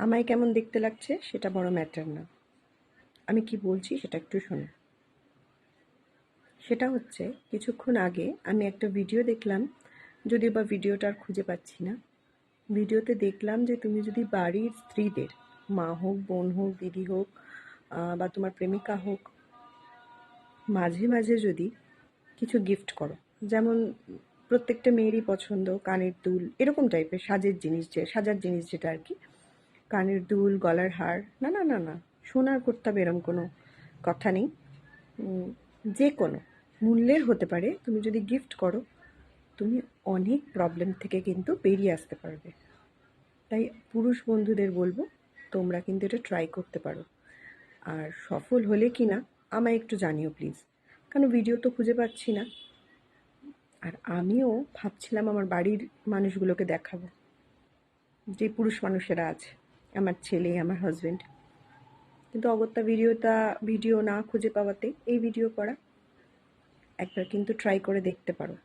আমায় কেমন দেখতে লাগছে সেটা বড় ম্যাটার না, আমি কি বলছি সেটা একটু শোনো। সেটা হচ্ছে কিছুক্ষণ আগে আমি একটা ভিডিও দেখলাম, যদিও বা ভিডিওটা আর খুঁজে পাচ্ছি না। ভিডিওতে দেখলাম যে তুমি যদি বাড়ির স্ত্রীদের, মা হোক, বোন হোক, দিদি হোক, বা তোমার প্রেমিকা হোক, মাঝে মাঝে যদি কিছু গিফট করো, যেমন প্রত্যেকটা মেয়েরই পছন্দ কানের দুল, এরকম টাইপের সাজার জিনিস যেটা আর কি, কানের দুল, গলার হার, না না না না, সোনার করতে হবে এরম কোনো কথা নেই। যে কোনো মূল্যের হতে পারে, তুমি যদি গিফট করো তুমি অনেক প্রবলেম থেকে কিন্তু বেরিয়ে আসতে পারবে। তাই পুরুষ বন্ধুদের বলবো তোমরা কিন্তু এটা ট্রাই করতে পারো। আর সফল হলে কি না আমায় একটু জানিও প্লিজ, কারণ ভিডিও তো খুঁজে পাচ্ছি না। আর আমিও ভাবছিলাম আমার বাড়ির মানুষগুলোকে দেখাবো, যে পুরুষ মানুষেরা আছে, আমার ছেলে, আমার হাজব্যান্ড, কিন্তু অগত্যা ভিডিও না খুঁজে পাওয়াতে এই ভিডিও করা। একবার কিন্তু ট্রাই করে দেখতে পারো।